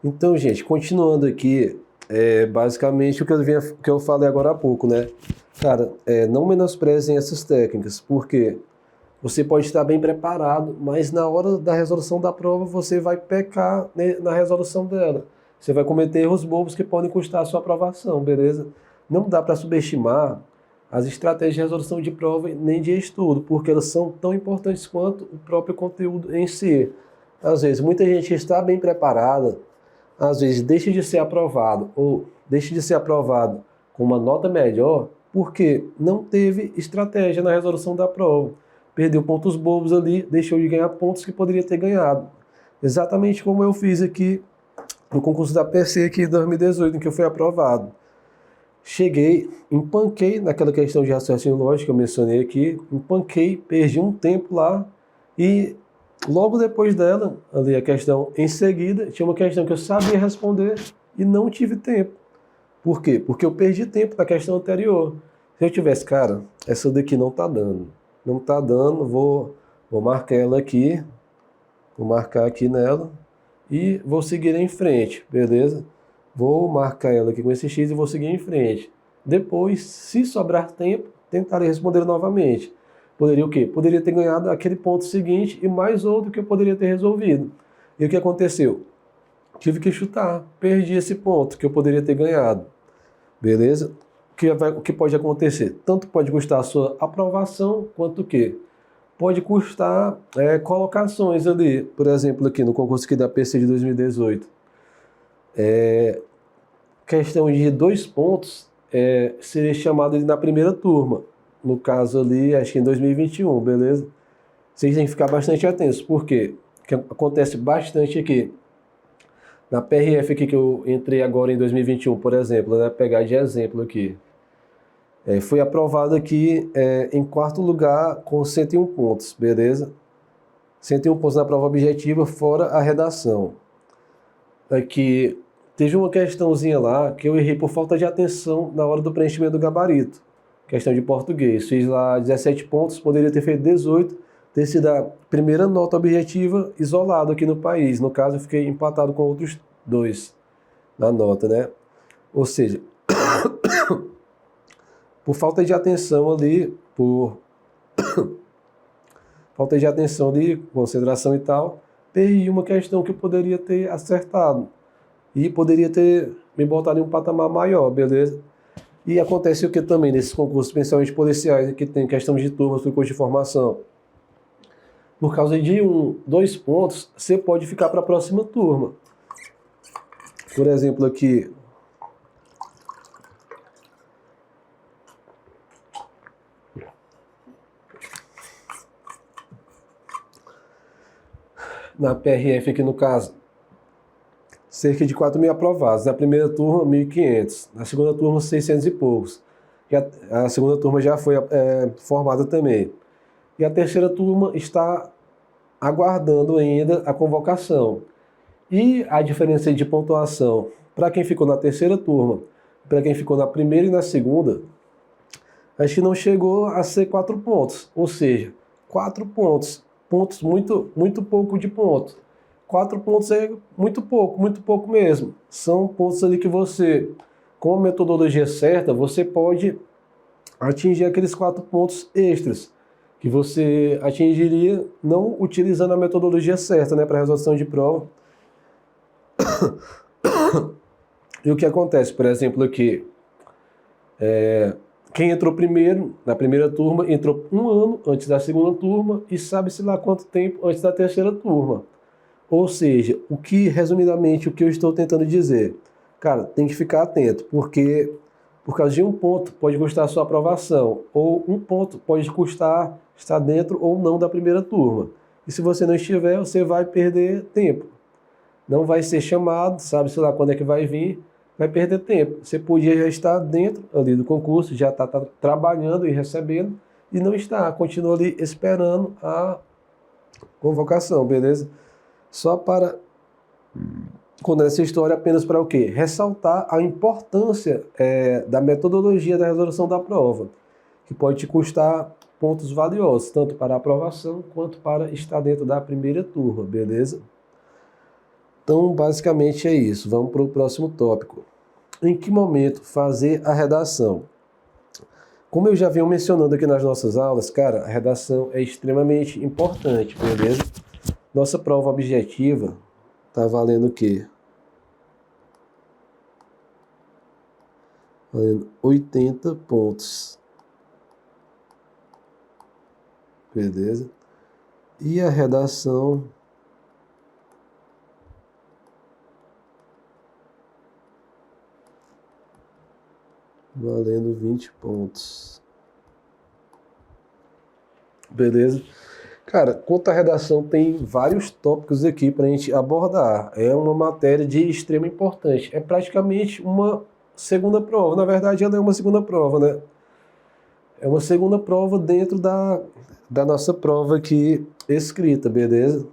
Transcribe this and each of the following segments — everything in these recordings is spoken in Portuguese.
Então, gente, continuando aqui, basicamente o que eu falei agora há pouco, né? Cara, não menosprezem essas técnicas, porque você pode estar bem preparado, mas na hora da resolução da prova você vai pecar, né, na resolução dela. Você vai cometer erros bobos que podem custar a sua aprovação, beleza? Não dá para subestimar as estratégias de resolução de prova nem de estudo, porque elas são tão importantes quanto o próprio conteúdo em si. Às vezes, muita gente está bem preparada, às vezes deixa de ser aprovado ou deixa de ser aprovado com uma nota melhor porque não teve estratégia na resolução da prova. Perdeu pontos bobos ali, deixou de ganhar pontos que poderia ter ganhado. Exatamente como eu fiz aqui no concurso da PC aqui em 2018, em que eu fui aprovado. Cheguei, empanquei naquela questão de raciocínio lógico que eu mencionei aqui, empanquei, perdi um tempo lá e logo depois dela, ali a questão em seguida, tinha uma questão que eu sabia responder e não tive tempo. Por quê? Porque eu perdi tempo na questão anterior. Se eu tivesse, cara, essa daqui não tá dando. Não tá dando, vou marcar ela aqui, vou marcar aqui nela e vou seguir em frente, beleza? Vou marcar ela aqui com esse X e vou seguir em frente. Depois, se sobrar tempo, tentarei responder novamente. Poderia o quê? Poderia ter ganhado aquele ponto seguinte e mais outro que eu poderia ter resolvido. E o que aconteceu? Tive que chutar, perdi esse ponto que eu poderia ter ganhado. Beleza? O que pode acontecer? Tanto pode custar a sua aprovação, quanto o quê? Pode custar colocações ali. Por exemplo, aqui no concurso aqui da PC de 2018. Questão de 2 pontos seria chamado ali na primeira turma. No caso ali, acho que em 2021, beleza? Vocês têm que ficar bastante atentos. Por quê? Porque acontece bastante aqui. Na PRF aqui que eu entrei agora em 2021, por exemplo, né? Pegar de exemplo aqui. Fui aprovado aqui em 4º lugar com 101 pontos, beleza? 101 pontos na prova objetiva, fora a redação. Aqui, teve uma questãozinha lá que eu errei por falta de atenção na hora do preenchimento do gabarito. Questão de português. Fiz lá 17 pontos, poderia ter feito 18, ter sido a primeira nota objetiva isolada aqui no país. No caso, eu fiquei empatado com outros 2 na nota, né? Ou seja, por falta de atenção ali, falta de atenção ali, concentração e tal, perdi uma questão que eu poderia ter acertado. E poderia ter me botado em um patamar maior, beleza? E acontece o que também nesses concursos, principalmente policiais, que tem questão de turmas por curso de formação. Por causa de 2 pontos, você pode ficar para a próxima turma. Por exemplo, aqui, na PRF aqui no caso, cerca de 4.000 aprovados. Na primeira turma, 1.500. Na segunda turma, 600 e poucos. E a segunda turma já foi formada também. E a terceira turma está aguardando ainda a convocação. E a diferença de pontuação para quem ficou na terceira turma, para quem ficou na primeira e na segunda, acho que não chegou a ser 4 pontos. Ou seja, 4 pontos. Pontos muito pouco de ponto. 4 pontos é muito pouco mesmo. São pontos ali que você, com a metodologia certa, você pode atingir aqueles 4 pontos extras que você atingiria não utilizando a metodologia certa, né, para resolução de prova. E o que acontece, por exemplo, aqui, quem entrou primeiro, na primeira turma, entrou 1 ano antes da segunda turma e sabe-se lá quanto tempo antes da terceira turma. Ou seja, resumidamente, o que eu estou tentando dizer, cara, tem que ficar atento, porque por causa de 1 ponto pode custar a sua aprovação, ou 1 ponto pode custar estar dentro ou não da primeira turma. E se você não estiver, você vai perder tempo. Não vai ser chamado, sabe-se lá quando é que vai vir, vai perder tempo. Você podia já estar dentro ali do concurso, já está trabalhando e recebendo, e não está, continua ali esperando a convocação, beleza? Só para contar essa história apenas para o quê? Ressaltar a importância da metodologia da resolução da prova, que pode te custar pontos valiosos, tanto para a aprovação quanto para estar dentro da primeira turma, beleza? Então, basicamente é isso. Vamos para o próximo tópico. Em que momento fazer a redação? Como eu já venho mencionando aqui nas nossas aulas, cara, a redação é extremamente importante, beleza? Nossa prova objetiva tá valendo o quê? Valendo 80 pontos. Beleza? E a redação valendo 20 pontos. Beleza? Cara, quanto à redação, tem vários tópicos aqui para a gente abordar. É uma matéria de extrema importância. É praticamente uma segunda prova. Na verdade, ela é uma segunda prova, né? É uma segunda prova dentro da nossa prova aqui escrita, beleza?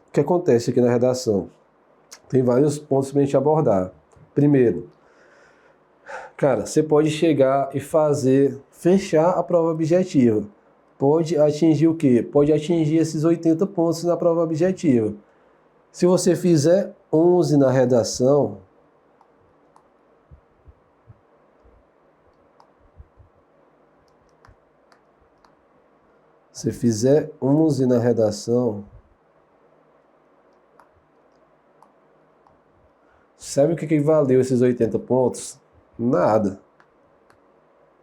O que acontece aqui na redação? Tem vários pontos para a gente abordar. Primeiro, cara, você pode chegar e fechar a prova objetiva. Pode atingir o quê? Pode atingir esses 80 pontos na prova objetiva. Se você fizer 11 na redação, sabe o que valeu esses 80 pontos? Nada.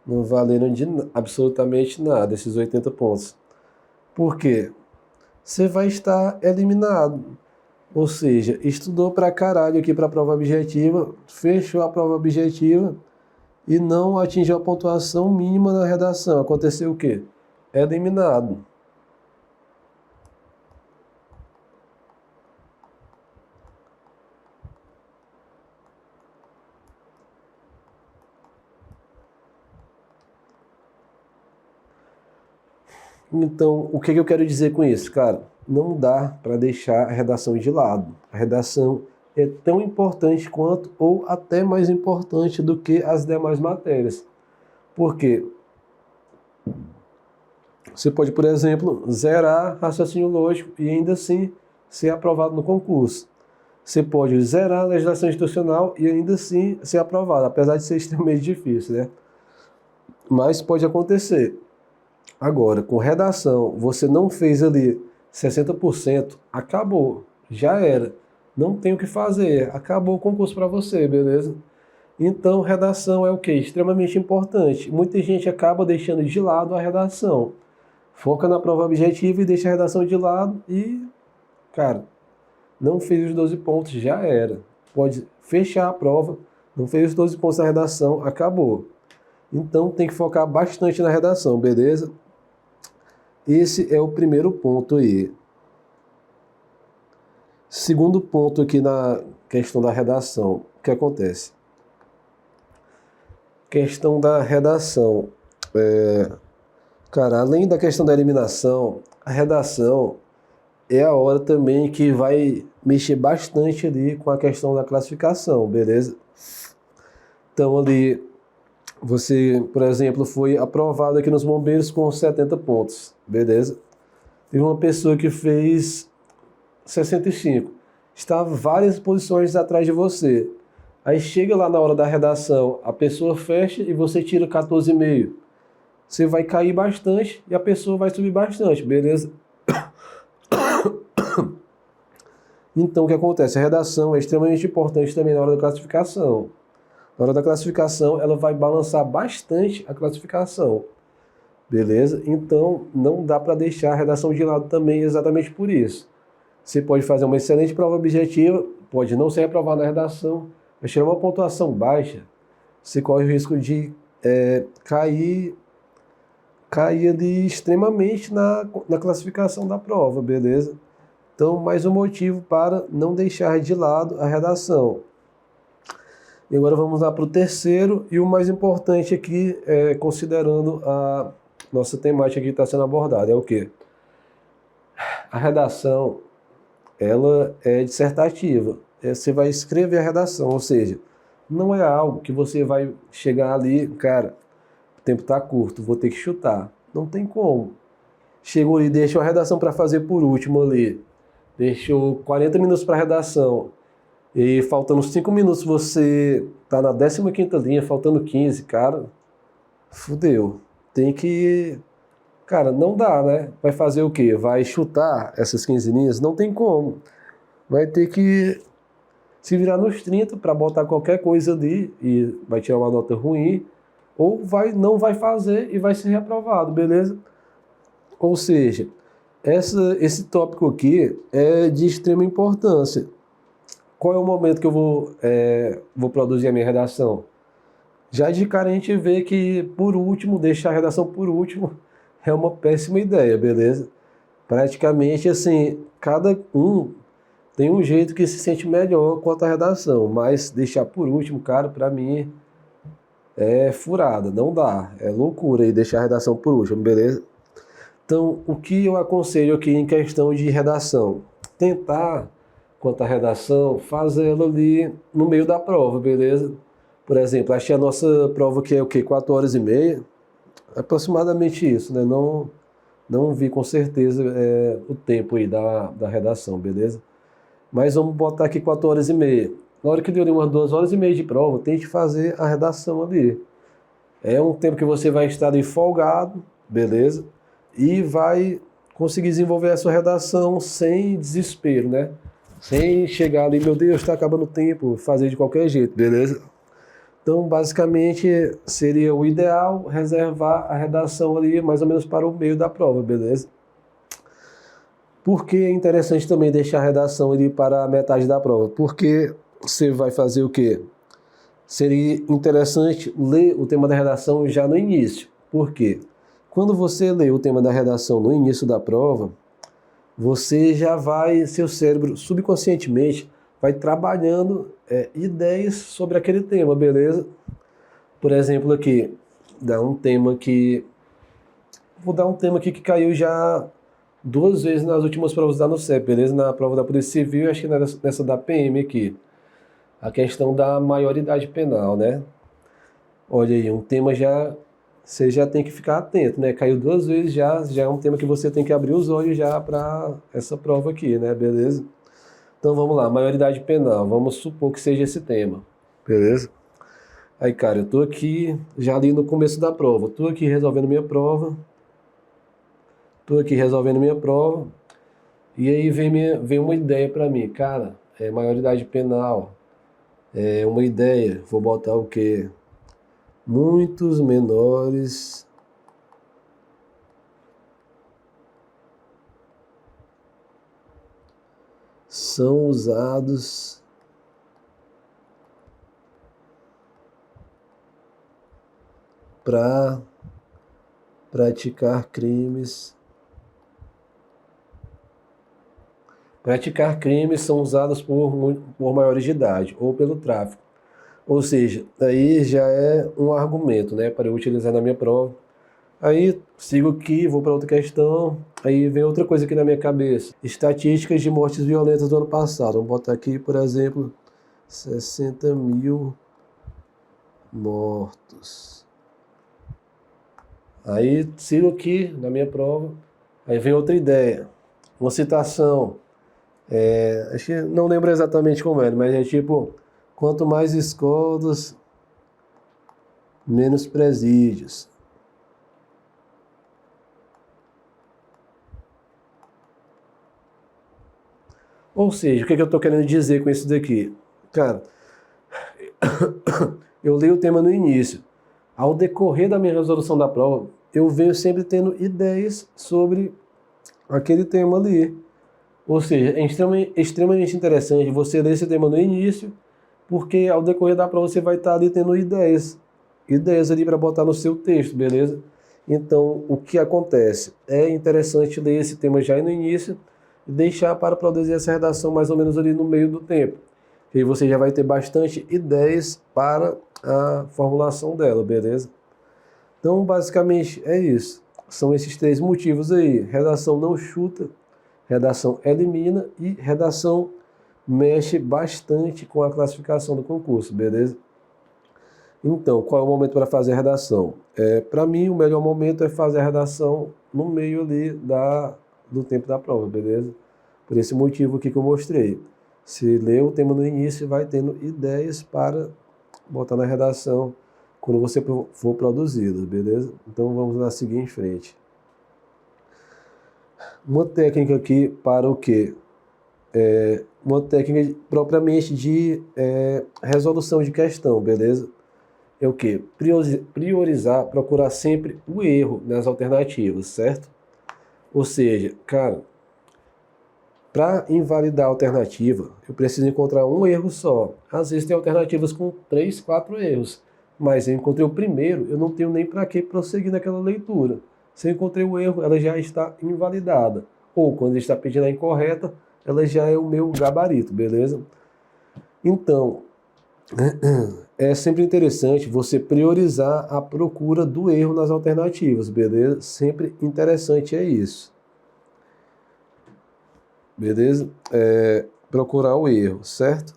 Não valeram de absolutamente nada esses 80 pontos. Por quê? Você vai estar eliminado. Ou seja, estudou pra caralho aqui para a prova objetiva, fechou a prova objetiva e não atingiu a pontuação mínima na redação. Aconteceu o quê? Eliminado. Então, o que eu quero dizer com isso, cara? Não dá para deixar a redação de lado. A redação é tão importante quanto, ou até mais importante do que as demais matérias. Por quê? Você pode, por exemplo, zerar raciocínio lógico e ainda assim ser aprovado no concurso. Você pode zerar a legislação institucional e ainda assim ser aprovado, apesar de ser extremamente difícil, né? Mas pode acontecer. Agora, com redação, você não fez ali 60%, acabou, já era. Não tem o que fazer, acabou o concurso para você, beleza? Então, redação é o quê? Extremamente importante. Muita gente acaba deixando de lado a redação. Foca na prova objetiva e deixa a redação de lado e, cara, não fez os 12 pontos, já era. Pode fechar a prova, não fez os 12 pontos na redação, acabou. Então, tem que focar bastante na redação, beleza? Esse é o primeiro ponto aí. Segundo ponto aqui na questão da redação. O que acontece? Questão da redação. Cara, além da questão da eliminação, a redação é a hora também que vai mexer bastante ali com a questão da classificação, beleza? Então ali, você, por exemplo, foi aprovado aqui nos bombeiros com 70 pontos, beleza? Teve uma pessoa que fez 65, estava várias posições atrás de você. Aí chega lá na hora da redação, a pessoa fecha e você tira 14,5. Você vai cair bastante e a pessoa vai subir bastante, beleza? Então, o que acontece? A redação é extremamente importante também na hora da classificação. Na hora da classificação, ela vai balançar bastante a classificação, beleza? Então, não dá para deixar a redação de lado também exatamente por isso. Você pode fazer uma excelente prova objetiva, pode não ser aprovado na redação, mas tirar uma pontuação baixa, você corre o risco de cair ali extremamente na classificação da prova, beleza? Então, mais um motivo para não deixar de lado a redação. E agora vamos lá para o terceiro e o mais importante aqui, considerando a nossa temática que está sendo abordada, é o quê? A redação, ela é dissertativa. Você vai escrever a redação, ou seja, não é algo que você vai chegar ali, cara, o tempo está curto, vou ter que chutar. Não tem como. Chegou ali, deixou a redação para fazer por último ali. Deixou 40 minutos para a redação. E faltando 5 minutos você tá na 15ª linha, faltando 15, cara. Fudeu. Tem que... Cara, não dá, né? Vai fazer o quê? Vai chutar essas 15 linhas? Não tem como. Vai ter que se virar nos 30 para botar qualquer coisa ali e vai tirar uma nota ruim, ou não vai fazer e vai ser reprovado, beleza? Ou seja, esse tópico aqui é de extrema importância. Qual é o momento que eu vou produzir a minha redação? Já de cara a gente vê que, por último, deixar a redação por último é uma péssima ideia, beleza? Praticamente, assim, cada um tem um jeito que se sente melhor quanto à redação, mas deixar por último, cara, pra mim é furada, não dá. É loucura aí deixar a redação por último, beleza? Então, o que eu aconselho aqui em questão de redação? Tentar, quanto à redação, fazê-la ali no meio da prova, beleza? Por exemplo, achei a nossa prova que é o quê? 4 horas e meia? Aproximadamente isso, né? Não vi com certeza o tempo aí da redação, beleza? Mas vamos botar aqui 4 horas e meia. Na hora que deu umas 2 horas e meia de prova, tente fazer a redação ali. É um tempo que você vai estar ali folgado, beleza? E vai conseguir desenvolver a sua redação sem desespero, né? Sem chegar ali, meu Deus, está acabando o tempo, fazer de qualquer jeito, beleza? Então, basicamente, seria o ideal reservar a redação ali mais ou menos para o meio da prova, beleza? Por que é interessante também deixar a redação ali para a metade da prova? Porque você vai fazer o quê? Seria interessante ler o tema da redação já no início. Por quê? Quando você lê o tema da redação no início da prova, você já vai, seu cérebro subconscientemente vai trabalhando ideias sobre aquele tema, beleza? Por exemplo, aqui, vou dar um tema aqui que caiu já 2 vezes nas últimas provas da NUCEP, beleza? Na prova da Polícia Civil e acho que nessa da PM aqui. A questão da maioridade penal, né? Olha aí, um tema você já tem que ficar atento, né? Caiu 2 vezes já é um tema que você tem que abrir os olhos já para essa prova aqui, né? Beleza? Então vamos lá, maioridade penal, vamos supor que seja esse tema, beleza? Aí, cara, eu tô aqui já ali no começo da prova, tô aqui resolvendo minha prova, e aí vem uma ideia para mim, cara, maioridade penal, uma ideia, vou botar o quê? Muitos menores são usados para praticar crimes. Praticar crimes são usados por maiores de idade ou pelo tráfico. Ou seja, aí já é um argumento, né, para eu utilizar na minha prova. Aí sigo aqui, vou para outra questão, aí vem outra coisa aqui na minha cabeça. Estatísticas de mortes violentas do ano passado. Vamos botar aqui, por exemplo, 60 mil mortos. Aí sigo aqui na minha prova, aí vem outra ideia. Uma citação, acho que não lembro exatamente como é, mas é tipo, quanto mais escolas, menos presídios. Ou seja, o que eu estou querendo dizer com isso daqui? Cara, eu leio o tema no início. Ao decorrer da minha resolução da prova, eu venho sempre tendo ideias sobre aquele tema ali. Ou seja, é extremamente interessante você ler esse tema no início, porque ao decorrer da prova você vai estar ali tendo ideias ali para botar no seu texto, beleza? Então, o que acontece? É interessante ler esse tema já no início e deixar para produzir essa redação mais ou menos ali no meio do tempo. E aí você já vai ter bastante ideias para a formulação dela, beleza? Então, basicamente, é isso. São esses 3 motivos aí. Redação não chuta, redação elimina e redação mexe bastante com a classificação do concurso, beleza? Então, qual é o momento para fazer a redação? Para mim, o melhor momento é fazer a redação no meio ali do tempo da prova, beleza? Por esse motivo aqui que eu mostrei. Se ler o tema no início, vai tendo ideias para botar na redação quando você for produzido, beleza? Então vamos lá seguir em frente. Uma técnica aqui para o quê? Uma técnica propriamente de resolução de questão, beleza? É o quê? Priorizar, procurar sempre o erro nas alternativas, certo? Ou seja, cara, para invalidar a alternativa, eu preciso encontrar um erro só. Às vezes tem alternativas com 3, 4 erros, mas eu encontrei o primeiro, eu não tenho nem para que prosseguir naquela leitura. Se eu encontrei o erro, ela já está invalidada. Ou quando ele está pedindo a incorreta, ela já é o meu gabarito, beleza? Então, é sempre interessante você priorizar a procura do erro nas alternativas, beleza? Sempre interessante é isso. Beleza? Procurar o erro, certo?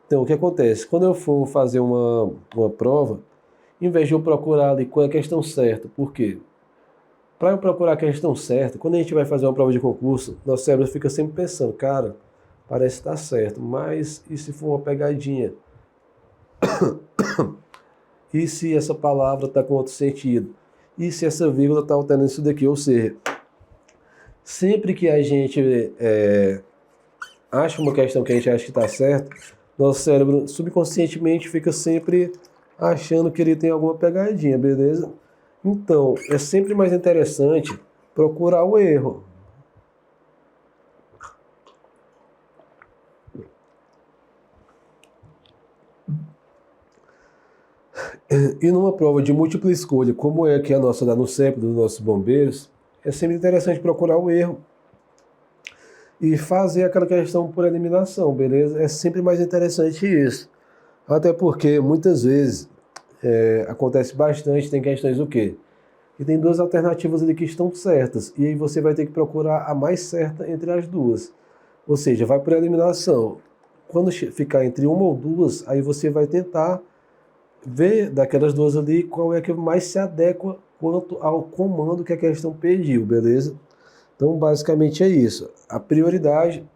Então, o que acontece? Quando eu for fazer uma prova, em vez de eu procurar ali qual é a questão certa, por quê? Para eu procurar a questão certa, quando a gente vai fazer uma prova de concurso, nosso cérebro fica sempre pensando, cara, parece estar certo, mas e se for uma pegadinha? E se essa palavra está com outro sentido? E se essa vírgula está alterando isso daqui? Ou seja, sempre que a gente acha uma questão que a gente acha que está certo, nosso cérebro subconscientemente fica sempre achando que ele tem alguma pegadinha, beleza? Então, é sempre mais interessante procurar o erro. E numa prova de múltipla escolha, como é que a nossa dá no CEP dos nossos bombeiros, é sempre interessante procurar o erro e fazer aquela questão por eliminação, beleza? É sempre mais interessante isso. Até porque muitas vezes acontece bastante, tem questões o quê? Que tem duas alternativas ali que estão certas, e aí você vai ter que procurar a mais certa entre as duas. Ou seja, vai por eliminação. Quando ficar entre uma ou duas, aí você vai tentar ver daquelas duas ali qual é que mais se adequa quanto ao comando que a questão pediu, beleza? Então, basicamente é isso. A prioridade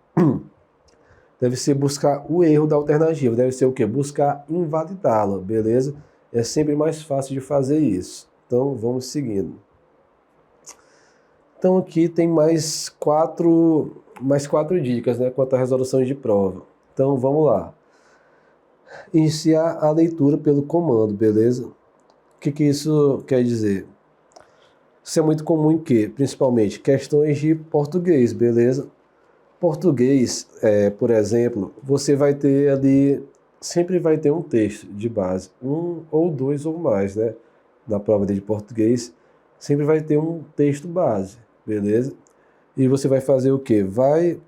deve ser buscar o erro da alternativa. Deve ser o quê? Buscar invalidá-la, beleza? É sempre mais fácil de fazer isso. Então, vamos seguindo. Então, aqui tem mais quatro dicas, né, quanto à resolução de prova. Então, vamos lá. Iniciar a leitura pelo comando, beleza? O que isso quer dizer? Isso é muito comum em quê? Principalmente questões de português, beleza? Português, por exemplo, você vai ter ali, sempre vai ter um texto de base, um ou dois ou mais, né? Na prova de português, sempre vai ter um texto base, beleza? E você vai fazer o quê? Vai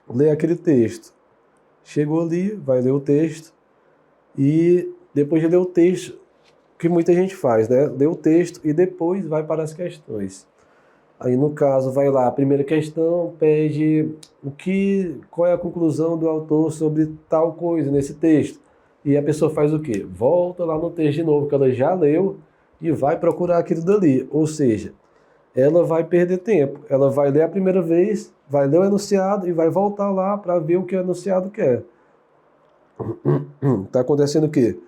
ler aquele texto. Chegou ali, vai ler o texto e depois de ler o texto, o que muita gente faz, né? Lê o texto e depois vai para as questões. Aí, no caso, vai lá, a primeira questão pede qual é a conclusão do autor sobre tal coisa nesse texto. E a pessoa faz o quê? Volta lá no texto de novo, que ela já leu, e vai procurar aquilo dali. Ou seja, ela vai perder tempo. Ela vai ler a primeira vez, vai ler o enunciado e vai voltar lá para ver o que o enunciado quer. Está acontecendo o quê?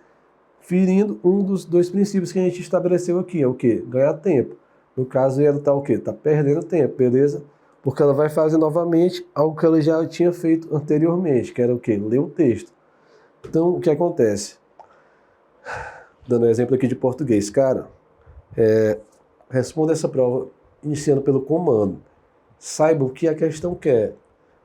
Ferindo um dos dois princípios que a gente estabeleceu aqui, é o quê? Ganhar tempo. No caso, ela está o quê? Está perdendo tempo, beleza? Porque ela vai fazer novamente algo que ela já tinha feito anteriormente, que era o quê? Ler o texto. Então, o que acontece? Dando um exemplo aqui de português. Cara, responda essa prova iniciando pelo comando. Saiba o que a questão quer.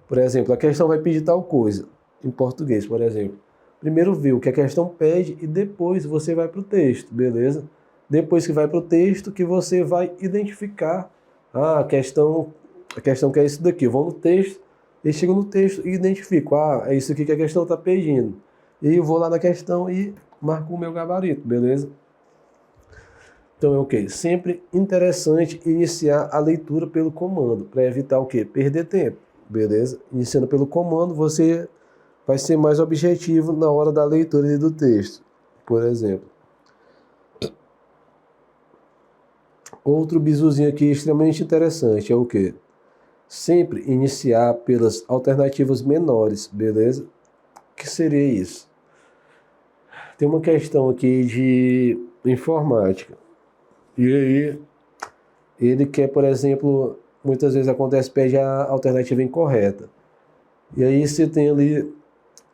Por exemplo, a questão vai pedir tal coisa. Em português, por exemplo. Primeiro vê o que a questão pede e depois você vai para o texto, beleza? Depois que vai para o texto, que você vai identificar a questão que é isso daqui. Eu vou no texto, e chego no texto e identifico. É isso aqui que a questão está pedindo. E eu vou lá na questão e marco o meu gabarito, beleza? Então é o quê? Sempre interessante iniciar a leitura pelo comando, para evitar o quê? Perder tempo, beleza? Iniciando pelo comando, você vai ser mais objetivo na hora da leitura do texto, por exemplo. Outro bizuzinho aqui extremamente interessante é o quê? Sempre iniciar pelas alternativas menores, beleza? O que seria isso? Tem uma questão aqui de informática. E aí, ele quer, por exemplo, muitas vezes acontece, pede a alternativa incorreta. E aí você tem ali,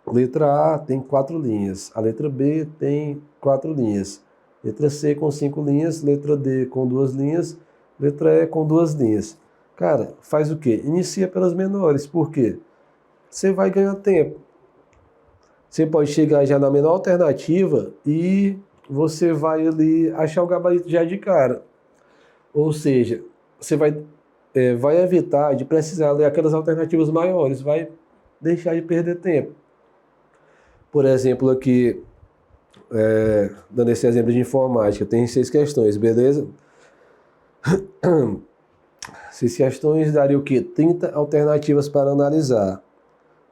letra A tem 4 linhas, a letra B tem 4 linhas, letra C com 5 linhas, letra D com 2 linhas, letra E com 2 linhas. Cara, faz o quê? Inicia pelas menores, por quê? Você vai ganhar tempo. Você pode chegar já na menor alternativa e você vai ali achar o gabarito já de cara. Ou seja, você vai evitar de precisar ler aquelas alternativas maiores, vai deixar de perder tempo. Por exemplo, aqui, dando esse exemplo de informática, tem 6 questões, beleza? 6 questões daria o quê? 30 alternativas para analisar.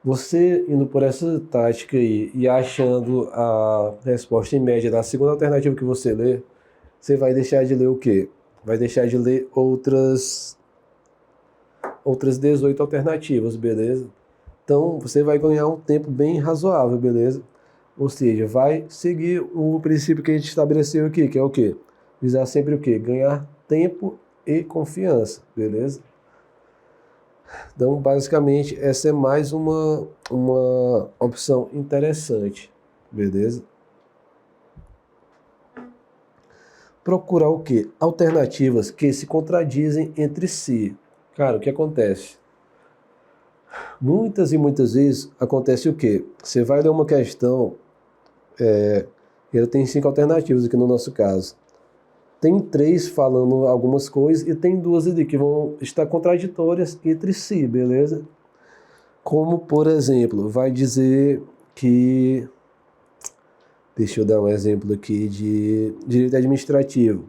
Você indo por essa tática aí e achando a resposta em média da segunda alternativa que você lê, você vai deixar de ler o quê? Vai deixar de ler outras 18 alternativas, beleza? Então, você vai ganhar um tempo bem razoável, beleza? Ou seja, vai seguir o princípio que a gente estabeleceu aqui, que é o quê? Visar sempre o quê? Ganhar tempo e confiança, beleza? Então, basicamente, essa é mais uma opção interessante, beleza? Procurar o quê? Alternativas que se contradizem entre si. Cara, o que acontece? Muitas e muitas vezes acontece o quê? Você vai ler uma questão, ela tem 5 alternativas aqui no nosso caso. Tem 3 falando algumas coisas e tem 2 ali que vão estar contraditórias entre si, beleza? Como, por exemplo, vai dizer que... Deixa eu dar um exemplo aqui de direito administrativo.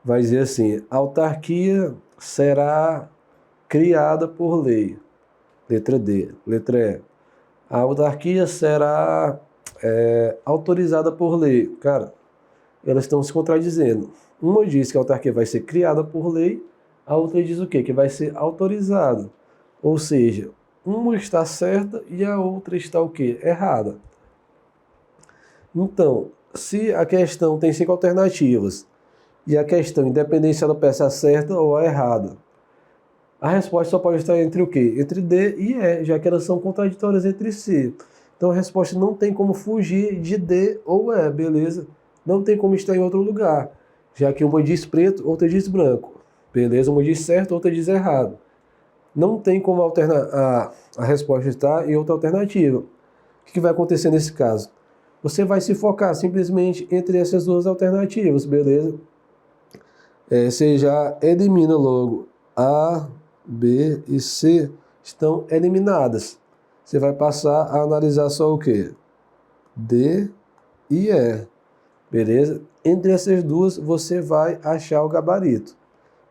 Vai dizer assim, a autarquia será criada por lei. Letra D. Letra E. A autarquia será autorizada por lei. Cara, elas estão se contradizendo. Uma diz que a autarquia vai ser criada por lei, a outra diz o quê? Que vai ser autorizada. Ou seja, uma está certa e a outra está o quê? Errada. Então, se a questão tem 5 alternativas e a questão, independente se ela peça a certa ou a errada, a resposta só pode estar entre o quê? Entre D e E, já que elas são contraditórias entre si. Então a resposta não tem como fugir de D ou E, beleza? Não tem como estar em outro lugar, já que uma diz preto, outra diz branco. Beleza? Uma diz certo, outra diz errado. Não tem como alternar a resposta estar em outra alternativa. O que vai acontecer nesse caso? Você vai se focar simplesmente entre essas 2 alternativas, beleza? Você já elimina logo A, B e C, estão eliminadas. Você vai passar a analisar só o quê? D e E, beleza? Entre essas 2, você vai achar o gabarito. Se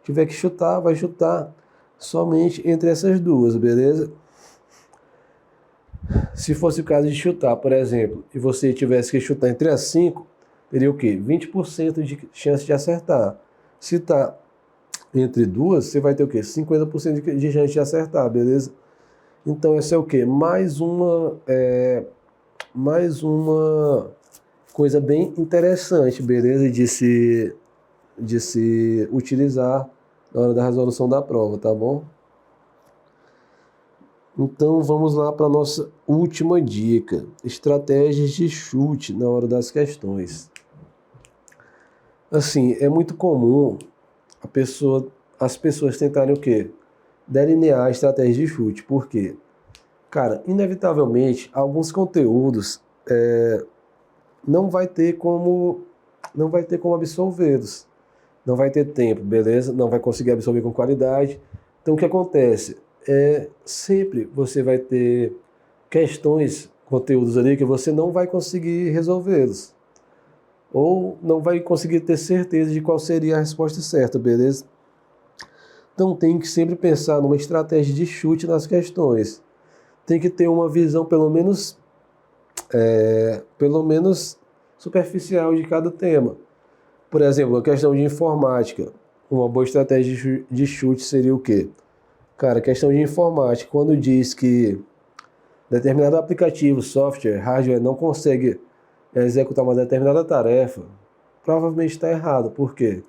tiver que chutar, vai chutar somente entre essas 2, beleza? Se fosse o caso de chutar, por exemplo, e você tivesse que chutar entre as 5, teria o quê? 20% de chance de acertar. Se está entre 2, você vai ter o quê? 50% de chance de acertar, beleza? Então, essa é o quê? Mais uma coisa bem interessante, beleza? De se utilizar na hora da resolução da prova, tá bom? Então vamos lá para a nossa última dica: estratégias de chute na hora das questões. Assim, é muito comum as pessoas tentarem o quê? Delinear estratégias de chute. Por quê? Cara, inevitavelmente, alguns conteúdos não vai ter como absorvê-los. Não vai ter tempo, beleza? Não vai conseguir absorver com qualidade. Então o que acontece? Sempre você vai ter questões, conteúdos ali que você não vai conseguir resolvê-los. Ou não vai conseguir ter certeza de qual seria a resposta certa, beleza? Então tem que sempre pensar numa estratégia de chute nas questões. Tem que ter uma visão pelo menos superficial de cada tema. Por exemplo, a questão de informática. uma boa estratégia de chute seria o quê? Cara, questão de informática, quando diz que determinado aplicativo, software, hardware não consegue executar uma determinada tarefa, provavelmente está errado. Por quê?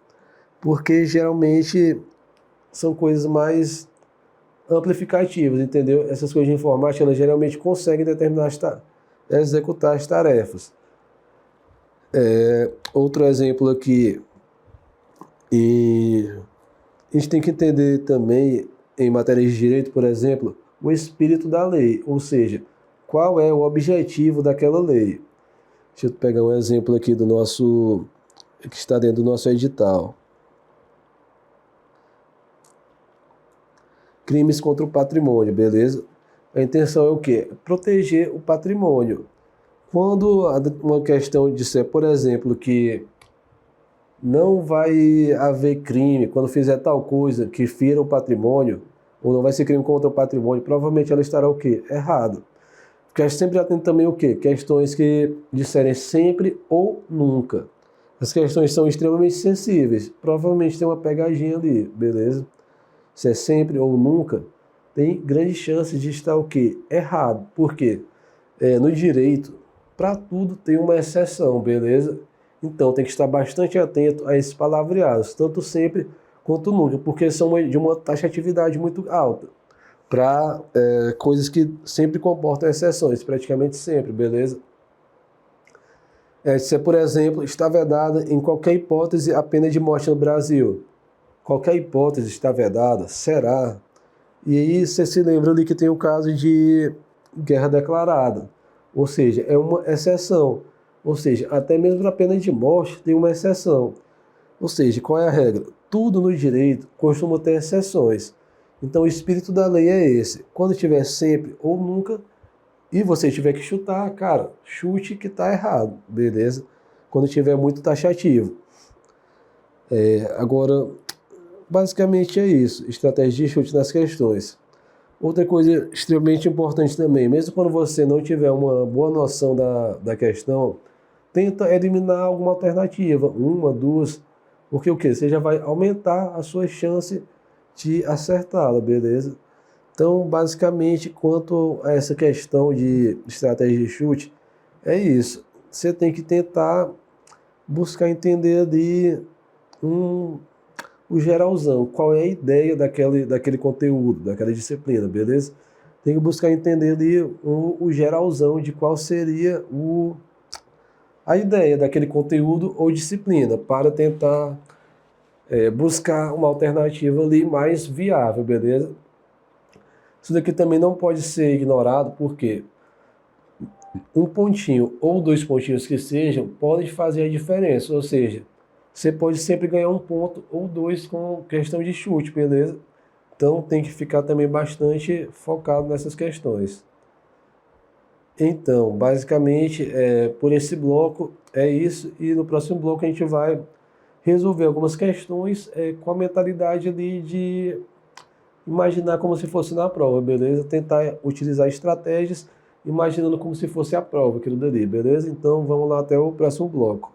Porque geralmente são coisas mais amplificativas, entendeu? Essas coisas de informática, elas geralmente conseguem executar as tarefas. Outro exemplo aqui, e a gente tem que entender também, em matérias de direito, por exemplo, o espírito da lei, ou seja, qual é o objetivo daquela lei. Deixa eu pegar um exemplo aqui que está dentro do nosso edital. Crimes contra o patrimônio, beleza? A intenção é o quê? Proteger o patrimônio. Quando uma questão disser, por exemplo, que não vai haver crime quando fizer tal coisa que fira o patrimônio, ou não vai ser crime contra o patrimônio, provavelmente ela estará o quê? Errado. Porque sempre atende também o quê? Questões que disserem sempre ou nunca. As questões são extremamente sensíveis. Provavelmente tem uma pegadinha ali, beleza? Se é sempre ou nunca, tem grandes chances de estar o quê? Errado. Por quê? No direito, para tudo tem uma exceção, beleza? Então tem que estar bastante atento a esses palavreados, tanto sempre quanto nunca, porque são de uma taxatividade muito alta, para coisas que sempre comportam exceções, praticamente sempre, beleza? Se, por exemplo, está vedada em qualquer hipótese a pena de morte no Brasil. Qualquer hipótese está vedada, será? E aí você se lembra ali que tem o caso de guerra declarada, ou seja, é uma exceção. Ou seja, até mesmo para a pena de morte tem uma exceção. Ou seja, qual é a regra? Tudo no direito costuma ter exceções. Então o espírito da lei é esse. Quando tiver sempre ou nunca, e você tiver que chutar, cara, chute que está errado, beleza? Quando tiver muito taxativo. Agora, basicamente é isso, estratégia de chute nas questões. Outra coisa extremamente importante também, mesmo quando você não tiver uma boa noção da questão, tenta eliminar alguma alternativa, uma, duas, porque o quê? Você já vai aumentar a sua chance de acertá-la, beleza? Então, basicamente, quanto a essa questão de estratégia de chute, é isso. Você tem que tentar buscar entender ali o geralzão, qual é a ideia daquele conteúdo, daquela disciplina, beleza? Tem que buscar entender ali o geralzão de qual seria a ideia daquele conteúdo ou disciplina, para tentar buscar uma alternativa ali mais viável, beleza? Isso daqui também não pode ser ignorado, porque um pontinho ou dois pontinhos que sejam, podem fazer a diferença, ou seja, você pode sempre ganhar um ponto ou dois com questão de chute, beleza? Então tem que ficar também bastante focado nessas questões. Então, basicamente, por esse bloco é isso, e no próximo bloco a gente vai resolver algumas questões com a mentalidade ali de imaginar como se fosse na prova, beleza? Tentar utilizar estratégias imaginando como se fosse a prova, aquilo dali, beleza? Então vamos lá até o próximo bloco.